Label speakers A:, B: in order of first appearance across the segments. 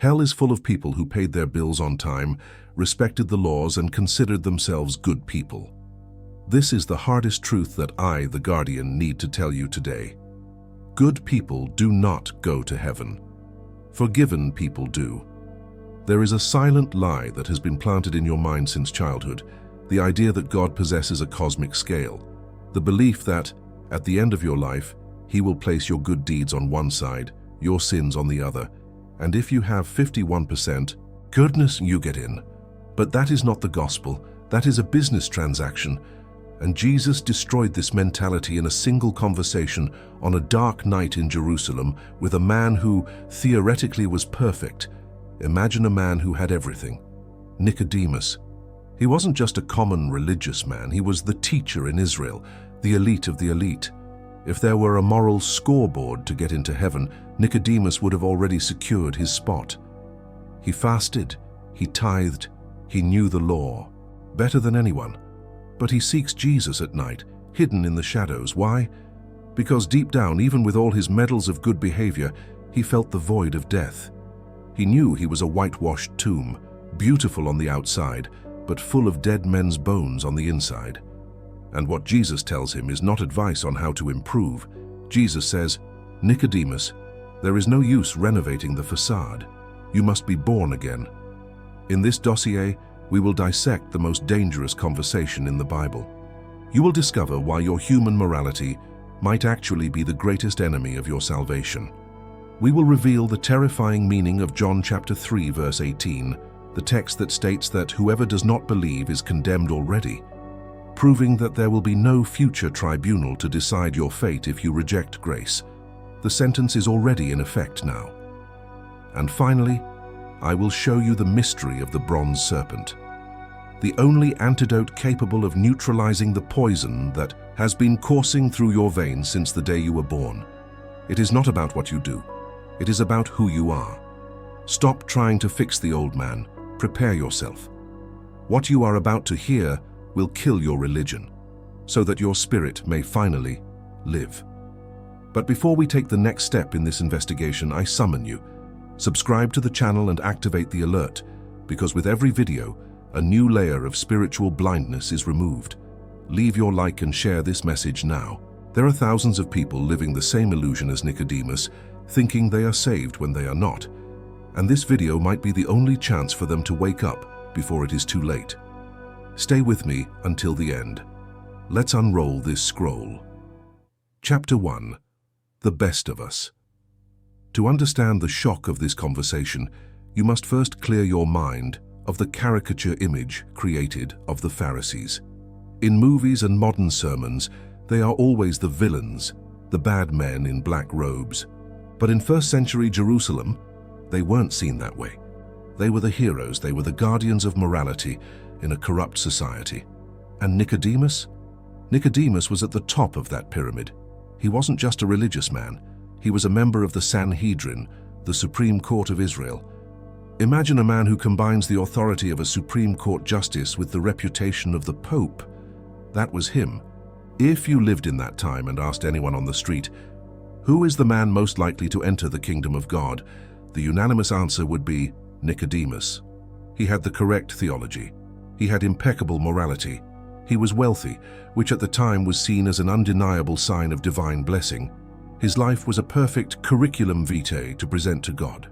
A: Hell is full of people who paid their bills on time, respected the laws, and considered themselves good people. This is the hardest truth that I, the Guardian, need to tell you today. Good people do not go to heaven. Forgiven people do. There is a silent lie that has been planted in your mind since childhood, the idea that God possesses a cosmic scale, the belief that, at the end of your life, He will place your good deeds on one side, your sins on the other, and if you have 51%, goodness, you get in. But that is not the gospel. That is a business transaction. And Jesus destroyed this mentality in a single conversation on a dark night in Jerusalem with a man who theoretically was perfect. Imagine a man who had everything. Nicodemus. He wasn't just a common religious man. He was the teacher in Israel, the elite of the elite. If there were a moral scoreboard to get into heaven, Nicodemus would have already secured his spot. He fasted, he tithed, he knew the law, better than anyone. But he seeks Jesus at night, hidden in the shadows. Why? Because deep down, even with all his medals of good behavior, he felt the void of death. He knew he was a whitewashed tomb, beautiful on the outside, but full of dead men's bones on the inside. And what Jesus tells him is not advice on how to improve. Jesus says, "Nicodemus, there is no use renovating the facade. You must be born again." In this dossier, we will dissect the most dangerous conversation in the Bible. You will discover why your human morality might actually be the greatest enemy of your salvation. We will reveal the terrifying meaning of John chapter 3, verse 18, the text that states that whoever does not believe is condemned already, proving that there will be no future tribunal to decide your fate if you reject grace. The sentence is already in effect now. And finally, I will show you the mystery of the bronze serpent, the only antidote capable of neutralizing the poison that has been coursing through your veins since the day you were born. It is not about what you do. It is about who you are. Stop trying to fix the old man. Prepare yourself. What you are about to hear will kill your religion, so that your spirit may finally live. But before we take the next step in this investigation, I summon you. Subscribe to the channel and activate the alert, because with every video, a new layer of spiritual blindness is removed. Leave your like and share this message now. There are thousands of people living the same illusion as Nicodemus, thinking they are saved when they are not. And this video might be the only chance for them to wake up before it is too late. Stay with me until the end. Let's unroll this scroll. Chapter 1. The Best of Us. To understand the shock of this conversation, you must first clear your mind of the caricature image created of the Pharisees. In movies and modern sermons, they are always the villains, the bad men in black robes. But in first-century Jerusalem, they weren't seen that way. They were the heroes, they were the guardians of morality in a corrupt society. And Nicodemus? Nicodemus was at the top of that pyramid. He wasn't just a religious man. He was a member of the Sanhedrin, the Supreme Court of Israel. Imagine a man who combines the authority of a Supreme Court justice with the reputation of the Pope. That was him. If you lived in that time and asked anyone on the street, who is the man most likely to enter the kingdom of God, the unanimous answer would be Nicodemus. He had the correct theology. He had impeccable morality. He was wealthy, which at the time was seen as an undeniable sign of divine blessing. His life was a perfect curriculum vitae to present to God.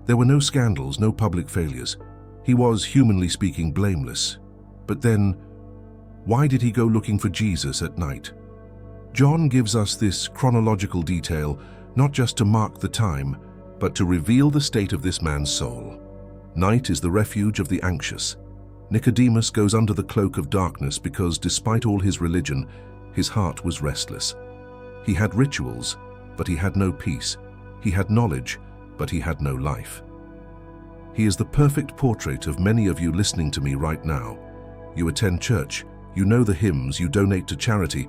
A: There were no scandals, no public failures. He was, humanly speaking, blameless. But then, why did he go looking for Jesus at night? John gives us this chronological detail not just to mark the time, but to reveal the state of this man's soul. Night is the refuge of the anxious. Nicodemus goes under the cloak of darkness because, despite all his religion, his heart was restless. He had rituals, but he had no peace. He had knowledge, but he had no life. He is the perfect portrait of many of you listening to me right now. You attend church, you know the hymns, you donate to charity,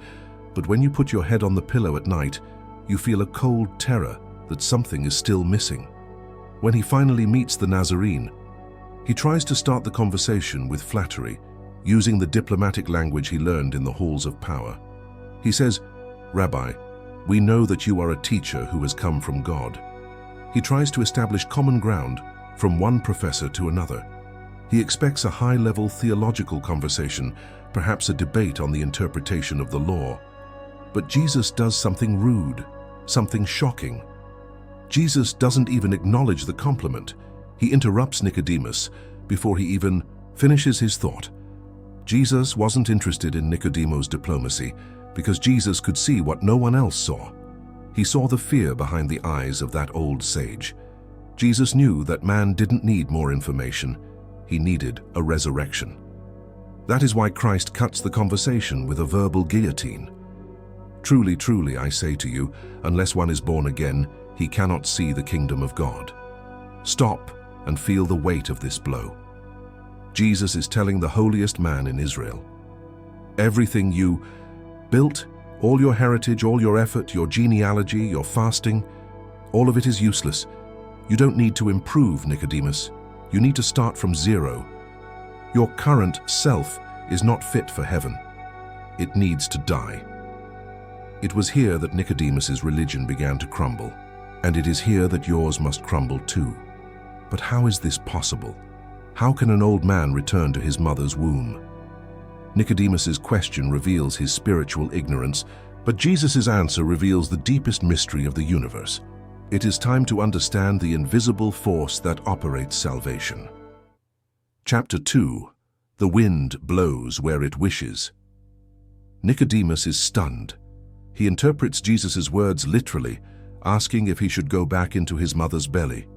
A: but when you put your head on the pillow at night, you feel a cold terror that something is still missing. When he finally meets the Nazarene, he tries to start the conversation with flattery, using the diplomatic language he learned in the halls of power. He says, "Rabbi, we know that you are a teacher who has come from God." He tries to establish common ground from one professor to another. He expects a high-level theological conversation, perhaps a debate on the interpretation of the law. But Jesus does something rude, something shocking. Jesus doesn't even acknowledge the compliment. He interrupts Nicodemus before he even finishes his thought. Jesus wasn't interested in Nicodemus' diplomacy because Jesus could see what no one else saw. He saw the fear behind the eyes of that old sage. Jesus knew that man didn't need more information. He needed a resurrection. That is why Christ cuts the conversation with a verbal guillotine. Truly, truly, I say to you, unless one is born again, he cannot see the kingdom of God. Stop and feel the weight of this blow. Jesus is telling the holiest man in Israel, everything you built, all your heritage, all your effort, your genealogy, your fasting, all of it is useless. You don't need to improve, Nicodemus. You need to start from zero. Your current self is not fit for heaven. It needs to die. It was here that Nicodemus's religion began to crumble, and it is here that yours must crumble too. But how is this possible? How can an old man return to his mother's womb? Nicodemus's question reveals his spiritual ignorance, but Jesus' answer reveals the deepest mystery of the universe. It is time to understand the invisible force that operates salvation. Chapter 2. The wind blows where it wishes. Nicodemus is stunned. He interprets Jesus' words literally, asking if he should go back into his mother's belly.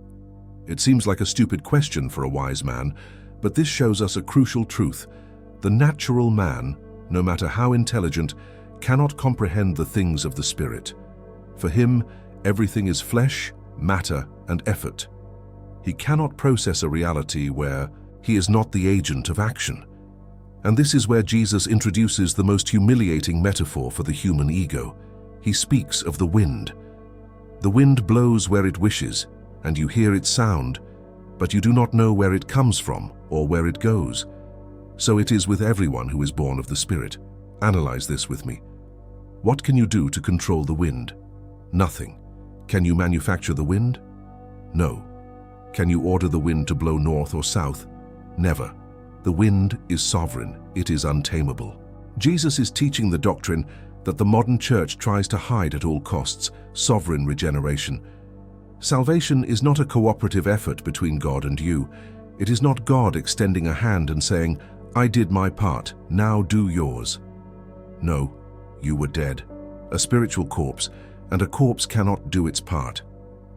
A: It seems like a stupid question for a wise man, but this shows us a crucial truth. The natural man, no matter how intelligent, cannot comprehend the things of the Spirit. For him, everything is flesh, matter, and effort. He cannot process a reality where he is not the agent of action. And this is where Jesus introduces the most humiliating metaphor for the human ego. He speaks of the wind. The wind blows where it wishes, and you hear its sound, but you do not know where it comes from or where it goes. So it is with everyone who is born of the Spirit. Analyze this with me. What can you do to control the wind? Nothing. Can you manufacture the wind? No. Can you order the wind to blow north or south? Never. The wind is sovereign. It is untamable. Jesus is teaching the doctrine that the modern church tries to hide at all costs: sovereign regeneration. Salvation is not a cooperative effort between God and you. It is not God extending a hand and saying, "I did my part, now do yours." No, you were dead, a spiritual corpse, and a corpse cannot do its part.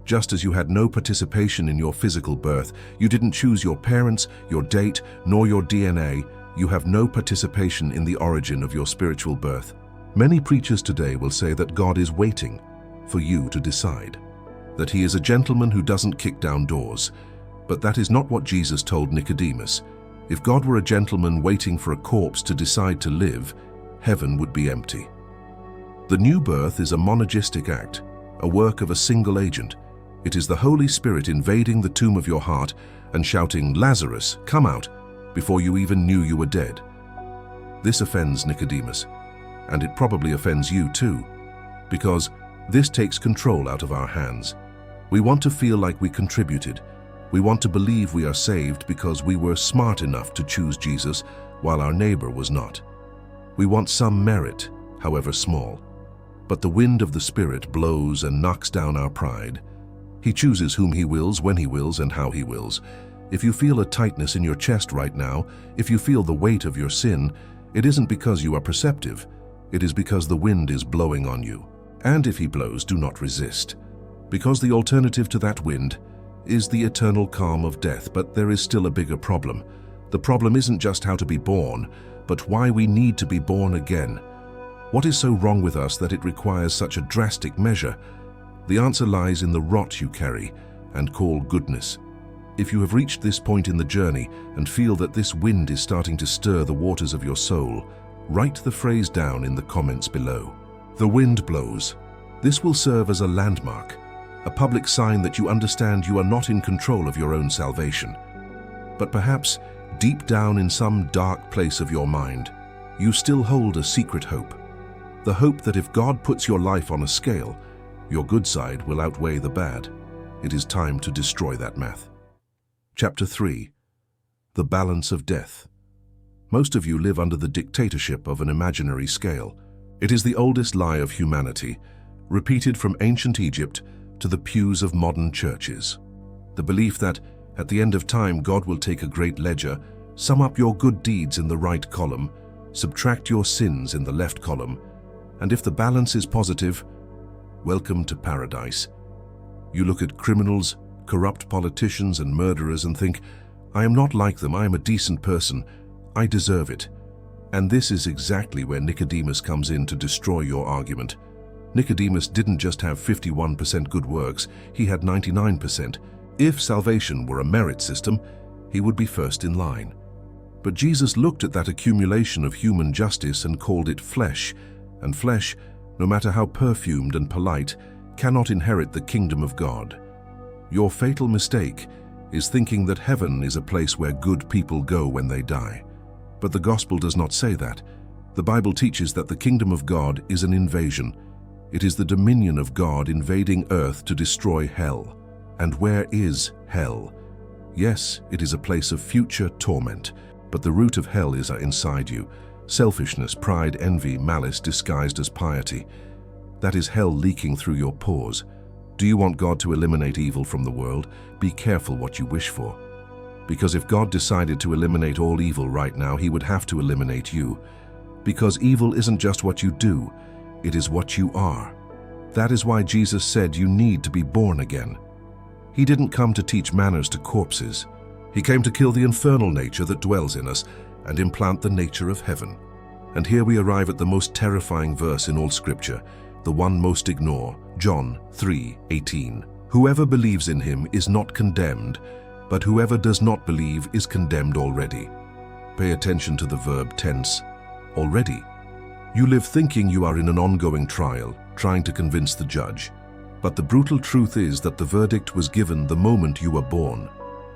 A: Just as you had no participation in your physical birth, you didn't choose your parents, your date, nor your DNA, you have no participation in the origin of your spiritual birth. Many preachers today will say that God is waiting for you to decide, that he is a gentleman who doesn't kick down doors. But that is not what Jesus told Nicodemus. If God were a gentleman waiting for a corpse to decide to live, heaven would be empty. The new birth is a monergistic act, a work of a single agent. It is the Holy Spirit invading the tomb of your heart and shouting, "Lazarus, come out," before you even knew you were dead. This offends Nicodemus, and it probably offends you too, because this takes control out of our hands. We want to feel like we contributed. We want to believe we are saved because we were smart enough to choose Jesus while our neighbor was not. We want some merit, however small. But the wind of the Spirit blows and knocks down our pride. He chooses whom he wills, when he wills, and how he wills. If you feel a tightness in your chest right now, if you feel the weight of your sin, it isn't because you are perceptive. It is because the wind is blowing on you. And if he blows, do not resist. Because the alternative to that wind is the eternal calm of death. But there is still a bigger problem. The problem isn't just how to be born, but why we need to be born again. What is so wrong with us that it requires such a drastic measure? The answer lies in the rot you carry and call goodness. If you have reached this point in the journey and feel that this wind is starting to stir the waters of your soul, write the phrase down in the comments below. The wind blows. This will serve as a landmark, a public sign that you understand you are not in control of your own salvation. But perhaps, deep down in some dark place of your mind, you still hold a secret hope. The hope that if God puts your life on a scale, your good side will outweigh the bad. It is time to destroy that math. Chapter 3. The Balance of Death. Most of you live under the dictatorship of an imaginary scale. It is the oldest lie of humanity, repeated from ancient Egypt to the pews of modern churches. The belief that, at the end of time, God will take a great ledger, sum up your good deeds in the right column, subtract your sins in the left column, and if the balance is positive, welcome to paradise. You look at criminals, corrupt politicians and murderers and think, I am not like them, I am a decent person, I deserve it. And this is exactly where Nicodemus comes in to destroy your argument. Nicodemus didn't just have 51% good works, he had 99%. If salvation were a merit system, he would be first in line. But Jesus looked at that accumulation of human justice and called it flesh, and flesh, no matter how perfumed and polite, cannot inherit the kingdom of God. Your fatal mistake is thinking that heaven is a place where good people go when they die. But the gospel does not say that. The Bible teaches that the kingdom of God is an invasion. It is the dominion of God invading earth to destroy hell. And where is hell? Yes, it is a place of future torment, but the root of hell is inside you. Selfishness, pride, envy, malice disguised as piety. That is hell leaking through your pores. Do you want God to eliminate evil from the world? Be careful what you wish for. Because if God decided to eliminate all evil right now, he would have to eliminate you. Because evil isn't just what you do, it is what you are. That is why Jesus said you need to be born again. He didn't come to teach manners to corpses. He came to kill the infernal nature that dwells in us and implant the nature of heaven. And here we arrive at the most terrifying verse in all Scripture, the one most ignored, John 3:18. Whoever believes in him is not condemned, but whoever does not believe is condemned already. Pay attention to the verb tense, already. You live thinking you are in an ongoing trial, trying to convince the judge. But the brutal truth is that the verdict was given the moment you were born.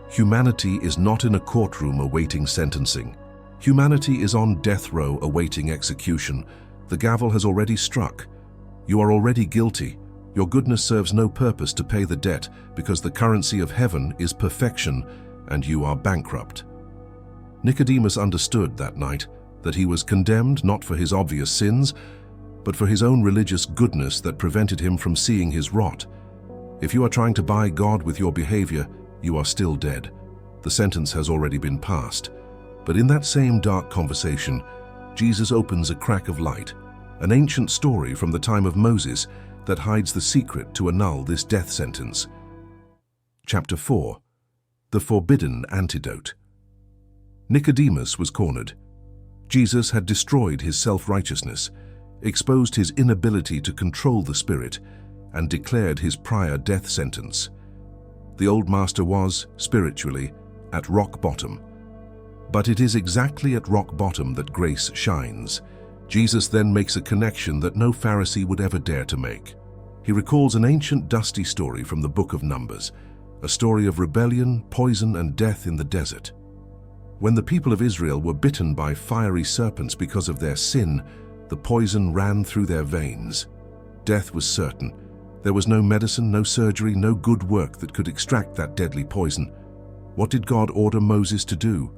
A: Humanity is not in a courtroom awaiting sentencing. Humanity is on death row awaiting execution. The gavel has already struck. You are already guilty. Your goodness serves no purpose to pay the debt because the currency of heaven is perfection and you are bankrupt. Nicodemus understood that night that he was condemned not for his obvious sins, but for his own religious goodness that prevented him from seeing his rot. If you are trying to buy God with your behavior, you are still dead. The sentence has already been passed. But in that same dark conversation, Jesus opens a crack of light, an ancient story from the time of Moses that hides the secret to annul this death sentence. Chapter 4. The Forbidden Antidote. Nicodemus was cornered. Jesus had destroyed his self-righteousness, exposed his inability to control the Spirit, and declared his prior death sentence. The old master was, spiritually, at rock bottom. But it is exactly at rock bottom that grace shines. Jesus then makes a connection that no Pharisee would ever dare to make. He recalls an ancient dusty story from the book of Numbers, a story of rebellion, poison, and death in the desert. When the people of Israel were bitten by fiery serpents because of their sin, the poison ran through their veins. Death was certain. There was no medicine, no surgery, no good work that could extract that deadly poison. What did God order Moses to do?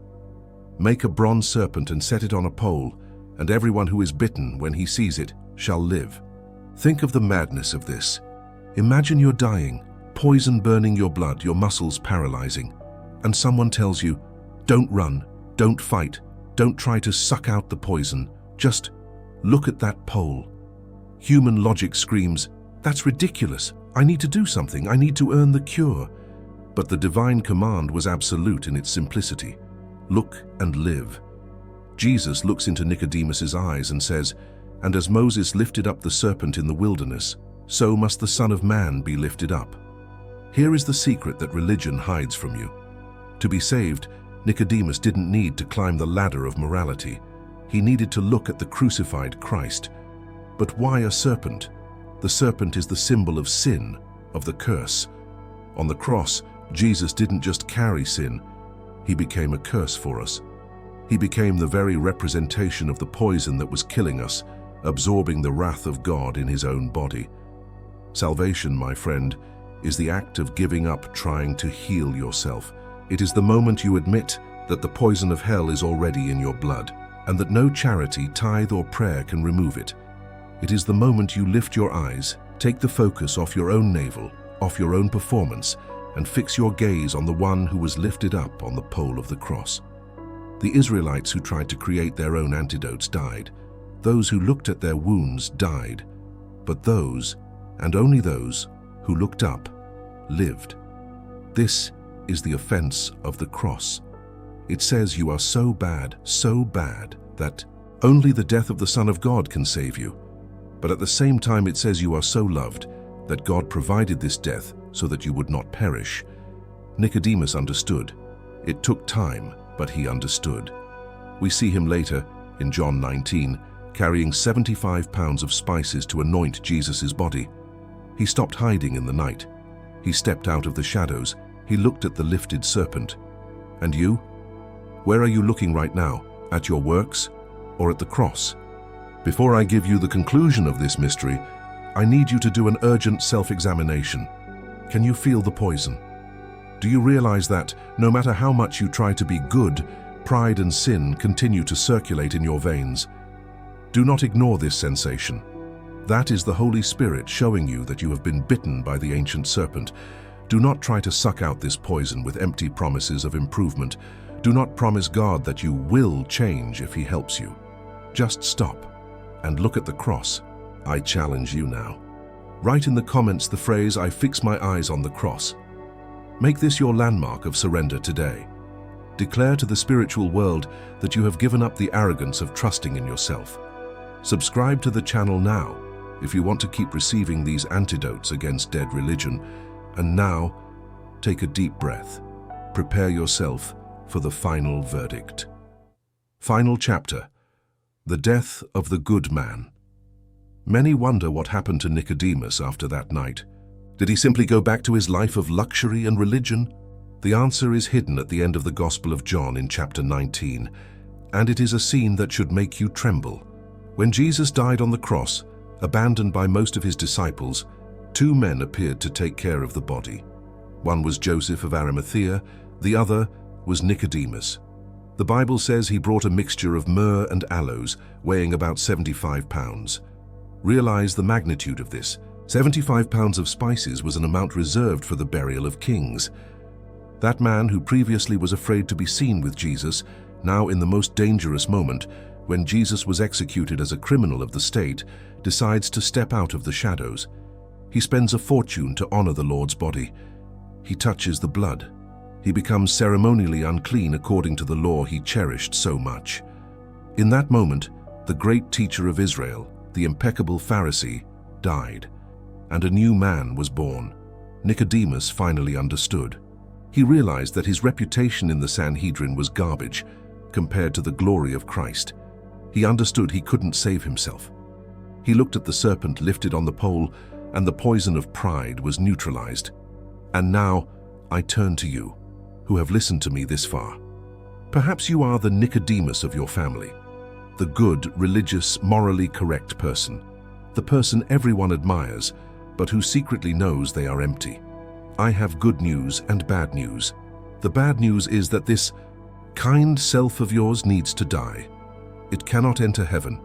A: Make a bronze serpent and set it on a pole, and everyone who is bitten when he sees it shall live. Think of the madness of this. Imagine you're dying, poison burning your blood, your muscles paralyzing, and someone tells you, don't run, don't fight, don't try to suck out the poison, just look at that pole. Human logic screams, that's ridiculous, I need to do something, I need to earn the cure. But the divine command was absolute in its simplicity. Look and live. Jesus looks into Nicodemus's eyes and says, and as Moses lifted up the serpent in the wilderness, so must the Son of Man be lifted up. Here is the secret that religion hides from you. To be saved, Nicodemus didn't need to climb the ladder of morality. He needed to look at the crucified Christ. But why a serpent? The serpent is the symbol of sin, of the curse. On the cross, Jesus didn't just carry sin, he became a curse for us. He became the very representation of the poison that was killing us, absorbing the wrath of God in his own body. Salvation, my friend, is the act of giving up trying to heal yourself. It is the moment you admit that the poison of hell is already in your blood, and that no charity, tithe, or prayer can remove it. It is the moment you lift your eyes, take the focus off your own navel, off your own performance, and fix your gaze on the one who was lifted up on the pole of the cross. The Israelites who tried to create their own antidotes died. Those who looked at their wounds died. But those, and only those, who looked up, lived. This is the offense of the cross. It says you are so bad, that only the death of the Son of God can save you. But at the same time it says you are so loved that God provided this death so that you would not perish. Nicodemus understood. It took time, but he understood. We see him later, in John 19, carrying 75 pounds of spices to anoint Jesus' body. He stopped hiding in the night. He stepped out of the shadows. He looked at the lifted serpent. And you? Where are you looking right now? At your works or at the cross? Before I give you the conclusion of this mystery, I need you to do an urgent self-examination. Can you feel the poison? Do you realize that, no matter how much you try to be good, pride and sin continue to circulate in your veins? Do not ignore this sensation. That is the Holy Spirit showing you that you have been bitten by the ancient serpent. Do not try to suck out this poison with empty promises of improvement. Do not promise God that you will change if He helps you. Just stop and look at the cross. I challenge you now. Write in the comments the phrase, "I fix my eyes on the cross." Make this your landmark of surrender today. Declare to the spiritual world that you have given up the arrogance of trusting in yourself. Subscribe to the channel now if you want to keep receiving these antidotes against dead religion. And now, take a deep breath. Prepare yourself for the final verdict. Final chapter: the death of the good man. Many wonder what happened to Nicodemus after that night. Did he simply go back to his life of luxury and religion? The answer is hidden at the end of the Gospel of John in chapter 19, and it is a scene that should make you tremble. When Jesus died on the cross, abandoned by most of his disciples, two men appeared to take care of the body. One was Joseph of Arimathea, the other was Nicodemus. The Bible says he brought a mixture of myrrh and aloes, weighing about 75 pounds. Realize the magnitude of this. 75 pounds of spices was an amount reserved for the burial of kings. That man, who previously was afraid to be seen with Jesus, now in the most dangerous moment, when Jesus was executed as a criminal of the state, decides to step out of the shadows. He spends a fortune to honor the Lord's body. He touches the blood. He becomes ceremonially unclean according to the law he cherished so much. In that moment, the great teacher of Israel, the impeccable Pharisee, died, and a new man was born. Nicodemus finally understood. He realized that his reputation in the Sanhedrin was garbage compared to the glory of Christ. He understood he couldn't save himself. He looked at the serpent lifted on the pole, and the poison of pride was neutralized. And now, I turn to you, who have listened to me this far. Perhaps you are the Nicodemus of your family, the good, religious, morally correct person, the person everyone admires, but who secretly knows they are empty. I have good news and bad news. The bad news is that this kind self of yours needs to die. It cannot enter heaven.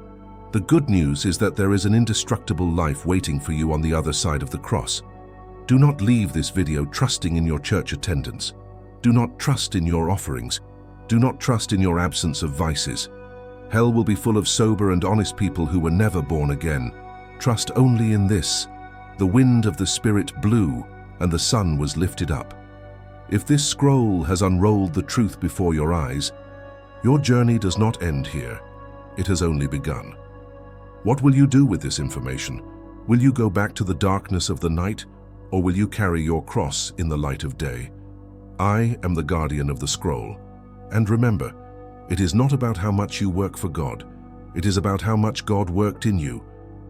A: The good news is that there is an indestructible life waiting for you on the other side of the cross. Do not leave this video trusting in your church attendance. Do not trust in your offerings. Do not trust in your absence of vices. Hell will be full of sober and honest people who were never born again. Trust only in this. The wind of the Spirit blew, and the sun was lifted up. If this scroll has unrolled the truth before your eyes, your journey does not end here. It has only begun. What will you do with this information? Will you go back to the darkness of the night, or will you carry your cross in the light of day? I am the guardian of the scroll. And remember, it is not about how much you work for God. It is about how much God worked in you.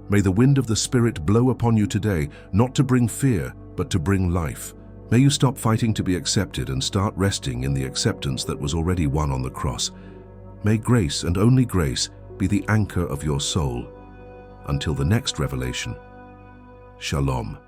A: May the wind of the Spirit blow upon you today, not to bring fear, but to bring life. May you stop fighting to be accepted and start resting in the acceptance that was already won on the cross. May grace and only grace be the anchor of your soul. Until the next revelation, Shalom.